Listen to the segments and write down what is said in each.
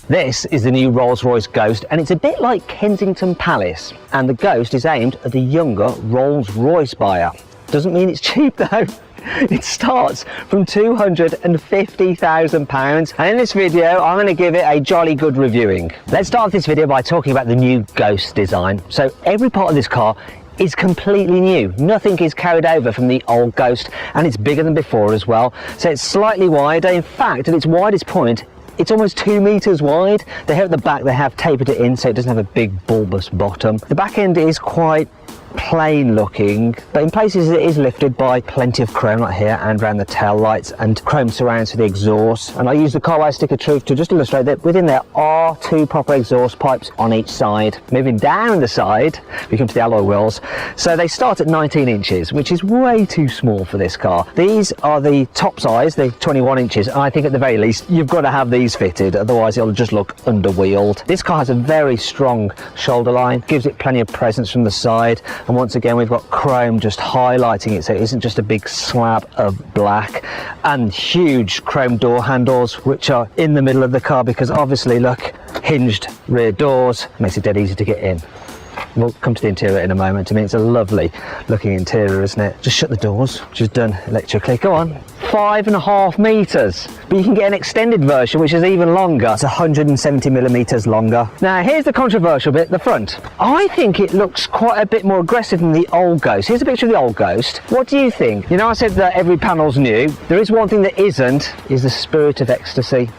This is the new Rolls-Royce Ghost, and it's a bit like Kensington Palace, and the Ghost is aimed at the younger Rolls-Royce buyer. Doesn't mean it's cheap though. It starts from £250,000, and in this video I'm going to give it a jolly good reviewing. Let's start this video by talking about the new Ghost design. So every part of this car is completely new. Nothing is carried over from the old Ghost, and it's bigger than before as well. So it's slightly wider. In fact, at its widest point, it's almost 2 meters wide. They have at the back, they have tapered it in so it doesn't have a big bulbous bottom. The back end is quite plain looking, but in places it is lifted by plenty of chrome like here and around the tail lights, and chrome surrounds for the exhaust. And I use the Carway stick of truth to just illustrate that within there are 2 proper exhaust pipes on each side. Moving down the side, we come to the alloy wheels. So they start at 19 inches, which is way too small for this car. These are the top size, the 21 inches, and I think at the very least you've got to have these fitted, otherwise it'll just look underwheeled. This car has a very strong shoulder line, gives it plenty of presence from the side. And once again, we've got chrome just highlighting it, so it isn't just a big slab of black. And huge chrome door handles, which are in the middle of the car because obviously, look, hinged rear doors, makes it dead easy to get in. We'll come to the interior in a moment. I mean, it's a lovely looking interior, isn't it? Just shut the doors, which is done electrically. Go on. 5.5 meters, but you can get an extended version which is even longer. It's 170 millimeters longer. Now here's the controversial bit, the front. I think it looks quite a bit more aggressive than the old Ghost. Here's a picture of the old Ghost. What do you think? You know, I said that every panel's new. There is one thing that isn't, is the spirit of ecstasy.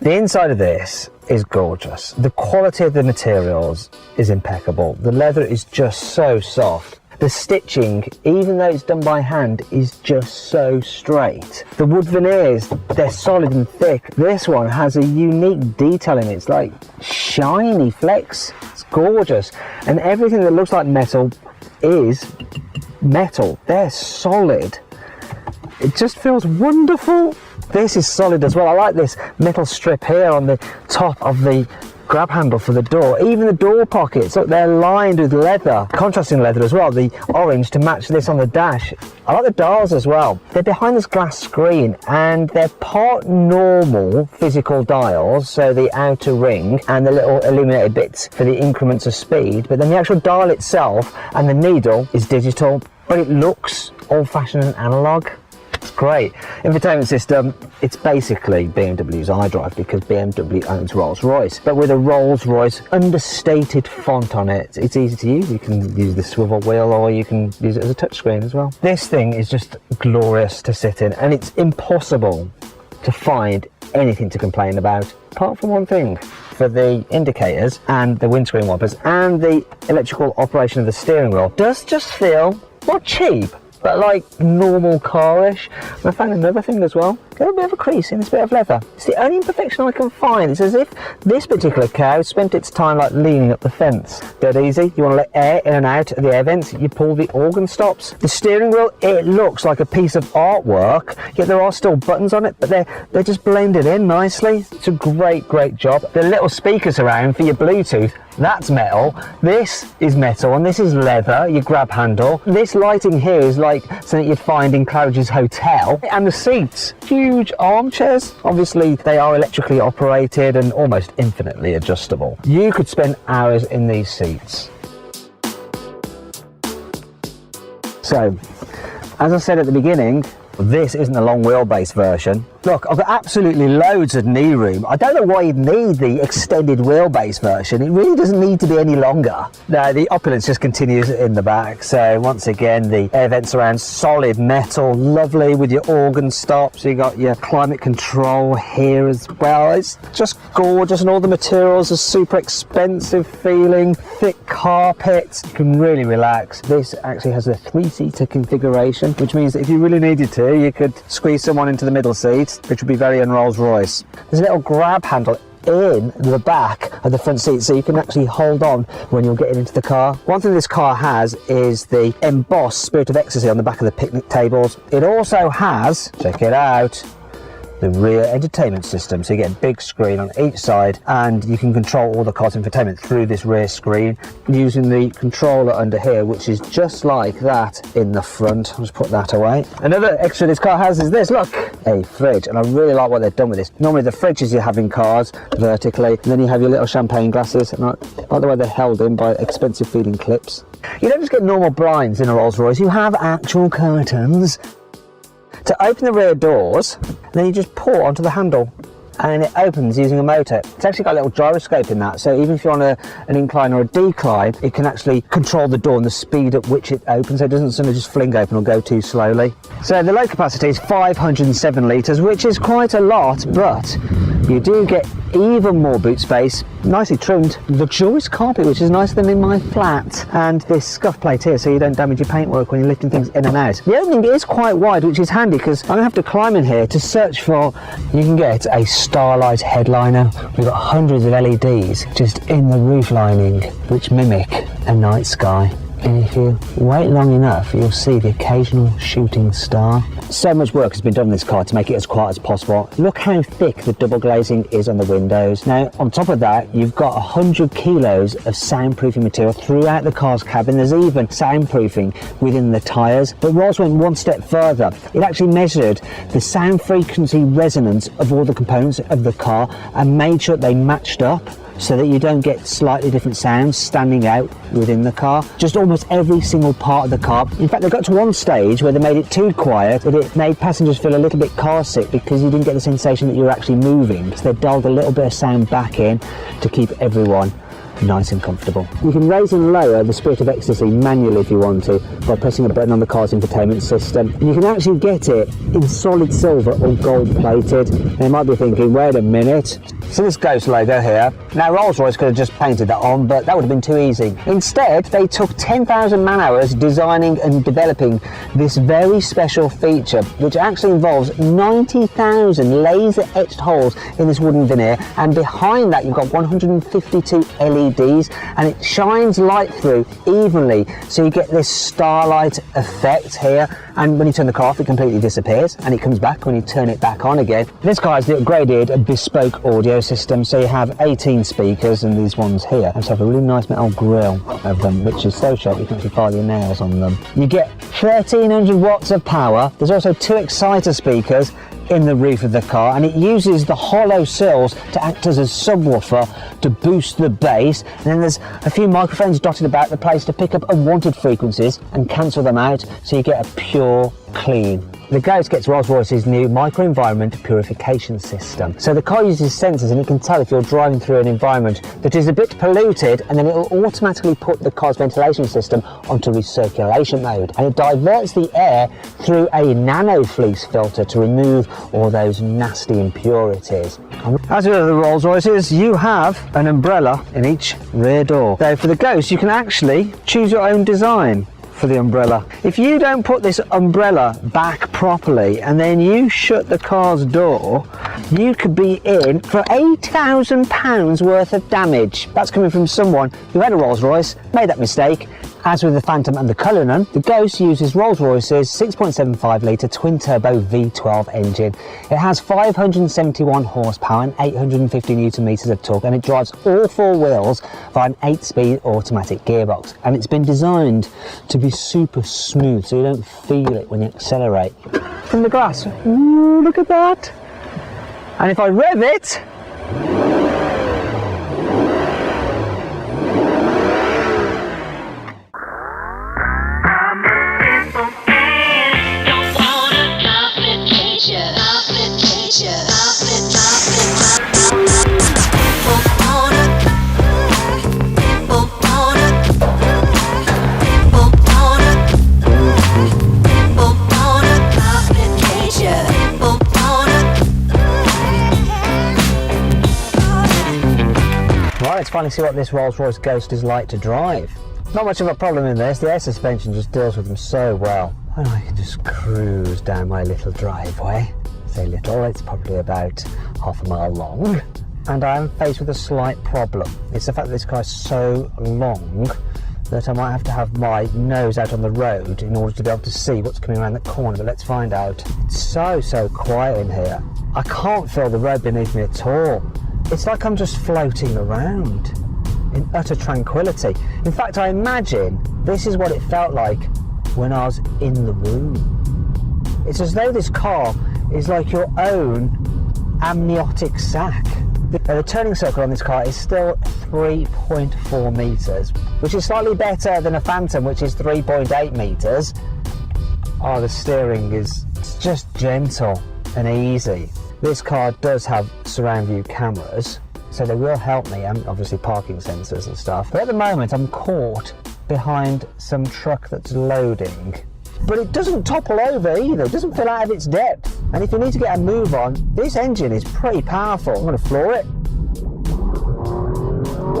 The inside of this is gorgeous. The quality of the materials is impeccable. The leather is just so soft. The stitching, even though it's done by hand, is just so straight. The wood veneers, they're solid and thick. This one has a unique detail in it. It's like shiny flecks. It's gorgeous. And everything that looks like metal is metal. They're solid. It just feels wonderful. This is solid as well. I like this metal strip here on the top of the grab handle for the door. Even the door pockets, look, they're lined with leather, contrasting leather as well, the orange to match this on the dash. I like the dials as well. They're behind this glass screen and they're part normal physical dials, so the outer ring and the little illuminated bits for the increments of speed, but then the actual dial itself and the needle is digital, but it looks old-fashioned and analog. It's great. Infotainment system, it's basically BMW's iDrive because BMW owns Rolls-Royce, but with a Rolls-Royce understated font on it. It's easy to use. You can use the swivel wheel or you can use it as a touchscreen as well. This thing is just glorious to sit in, and it's impossible to find anything to complain about apart from one thing. For the indicators and the windscreen wipers and the electrical operation of the steering wheel does just feel not cheap, but like normal car-ish. And I found another thing as well. a little bit of a crease in this bit of leather. It's the only imperfection I can find. It's as if this particular cow spent its time like leaning up the fence. Dead easy. You want to let air in and out of the air vents. You pull the organ stops. The steering wheel, it looks like a piece of artwork, yet there are still buttons on it, but they're just blended in nicely. It's a great job. The little speakers around for your Bluetooth, that's metal. This is metal and this is leather, your grab handle. This lighting here is like something you'd find in Claridge's Hotel. And the seats, huge armchairs. Obviously they are electrically operated and almost infinitely adjustable. You could spend hours in these seats. So, as I said at the beginning, this isn't a long wheelbase version. Look, I've got absolutely loads of knee room. I don't know why you'd need the extended wheelbase version. It really doesn't need to be any longer. No, the opulence just continues in the back. So once again, the air vents around solid metal, lovely with your organ stops. You got your climate control here as well. It's just gorgeous and all the materials are super expensive feeling, thick carpet. You can really relax. This actually has a 3-seater configuration, which means that if you really needed to, you could squeeze someone into the middle seat, which would be very un-Rolls-Royce. There's a little grab handle in the back of the front seat, so you can actually hold on when you're getting into the car. One thing this car has is the embossed Spirit of Ecstasy on the back of the picnic tables. It also has, check it out, the rear entertainment system, so you get a big screen on each side and you can control all the car's infotainment through this rear screen using the controller under here, which is just like that in the front. I'll just put that away. Another extra this car has is this, look, a fridge, and I really like what they've done with this. Normally the fridges you have in cars vertically, and then you have your little champagne glasses, and I like the way they're held in by expensive feeling clips. You don't just get normal blinds in a Rolls-Royce, you have actual curtains. To open the rear doors, then you just pull onto the handle and it opens using a motor. It's actually got a little gyroscope in that, so even if you're on an incline or a decline, it can actually control the door and the speed at which it opens, so it doesn't sort of just fling open or go too slowly. So the load capacity is 507 litres, which is quite a lot, but you do get even more boot space, nicely trimmed, luxurious carpet, which is nicer than in my flat, and this scuff plate here so you don't damage your paintwork when you're lifting things in and out. The opening is quite wide, which is handy because I'm going to have to climb in here to search for, you can get a starlight headliner. We've got hundreds of LEDs just in the roof lining which mimic a night sky. And if you wait long enough, you'll see the occasional shooting star. So much work has been done on this car to make it as quiet as possible. Look how thick the double glazing is on the windows. Now, on top of that, you've got 100 kilos of soundproofing material throughout the car's cabin. There's even soundproofing within the tyres. But Rolls went one step further. It actually measured the sound frequency resonance of all the components of the car and made sure they matched up, so that you don't get slightly different sounds standing out within the car. Just almost every single part of the car. In fact, they got to one stage where they made it too quiet that it made passengers feel a little bit car sick because you didn't get the sensation that you were actually moving. So they dialed a little bit of sound back in to keep everyone nice and comfortable. You can raise and lower the Spirit of Ecstasy manually if you want to by pressing a button on the car's infotainment system. And you can actually get it in solid silver or gold plated. Now you might be thinking, wait a minute. So this Ghost logo here, now Rolls-Royce could have just painted that on, but that would have been too easy. Instead, they took 10,000 man-hours designing and developing this very special feature, which actually involves 90,000 laser-etched holes in this wooden veneer, and behind that you've got 152 LEDs, and it shines light through evenly, so you get this starlight effect here, and when you turn the car off it completely disappears and it comes back when you turn it back on again. This car has the upgraded bespoke audio system, so you have 18 speakers, and these ones here also have a really nice metal grille of them, which is so sharp you can actually file your nails on them. You get 1300 watts of power. There's also 2 exciter speakers in the roof of the car, and it uses the hollow sills to act as a subwoofer to boost the bass, and then there's a few microphones dotted about the place to pick up unwanted frequencies and cancel them out, so you get a pure clean. The Ghost gets Rolls-Royce's new microenvironment purification system. So the car uses sensors and it can tell if you're driving through an environment that is a bit polluted, and then it will automatically put the car's ventilation system onto recirculation mode. And it diverts the air through a nano fleece filter to remove all those nasty impurities. As with the Rolls-Royces, you have an umbrella in each rear door. So for the Ghost, you can actually choose your own design. for the umbrella. If you don't put this umbrella back properly and then you shut the car's door, you could be in for £8,000 worth of damage. That's coming from someone who had a Rolls Royce, made that mistake. As with the Phantom and the Cullinan, the Ghost uses Rolls-Royce's 6.75 litre twin-turbo V12 engine. It has 571 horsepower and 850 newton meters of torque, and it drives all four wheels via an 8-speed automatic gearbox. And it's been designed to be super smooth, so you don't feel it when you accelerate. From the glass, ooh, look at that! And if I rev it, let's finally see what this Rolls-Royce Ghost is like to drive. Not much of a problem in this, the air suspension just deals with them so well. And I can just cruise down my little driveway. I say little, it's probably about half a mile long. And I am faced with a slight problem. It's the fact that this car is so long that I might have to have my nose out on the road in order to be able to see what's coming around the corner, but let's find out. It's so quiet in here. I can't feel the road beneath me at all. It's like I'm just floating around in utter tranquility. In fact, I imagine this is what it felt like when I was in the womb. It's as though this car is like your own amniotic sac. The turning circle on this car is still 3.4 metres, which is slightly better than a Phantom, which is 3.8 metres. Oh, the steering is just gentle and easy. This car does have surround view cameras, so they will help me, and obviously parking sensors and stuff. But at the moment I'm caught behind some truck that's loading. But it doesn't topple over either, it doesn't fill out of its depth. And if you need to get a move on, this engine is pretty powerful. I'm going to floor it.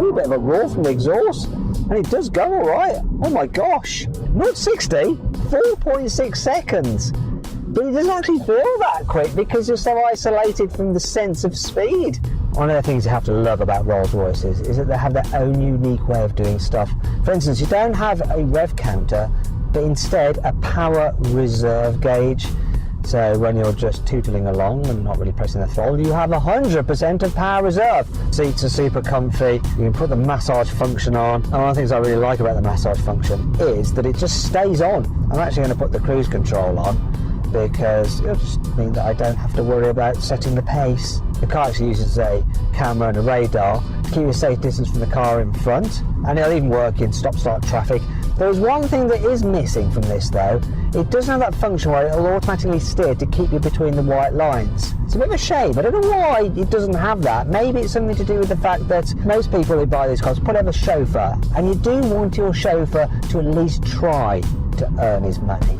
Ooh, a bit of a roar from the exhaust. And it does go alright. Oh my gosh. 0-60, 4.6 seconds. But it doesn't actually feel that quick because you're so isolated from the sense of speed. One of the things you have to love about Rolls-Royces is that they have their own unique way of doing stuff. For instance, you don't have a rev counter, but instead a power reserve gauge. So when you're just tootling along and not really pressing the throttle, you have 100% of power reserve. Seats are super comfy, you can put the massage function on. And one of the things I really like about the massage function is that it just stays on. I'm actually going to put the cruise control on because it'll just mean that I don't have to worry about setting the pace. The car actually uses a camera and a radar to keep you a safe distance from the car in front, and it'll even work in stop-start traffic. There's one thing that is missing from this though. It doesn't have that function where it'll automatically steer to keep you between the white lines. It's a bit of a shame. I don't know why it doesn't have that. Maybe it's something to do with the fact that most people who buy these cars put have a chauffeur, and you do want your chauffeur to at least try to earn his money.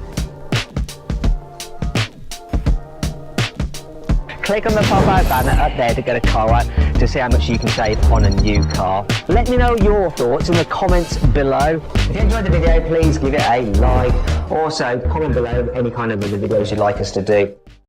Click on the pop-out banner up there to get a car out to see how much you can save on a new car. Let me know your thoughts in the comments below. If you enjoyed the video, please give it a like. Also, comment below any kind of other videos you'd like us to do.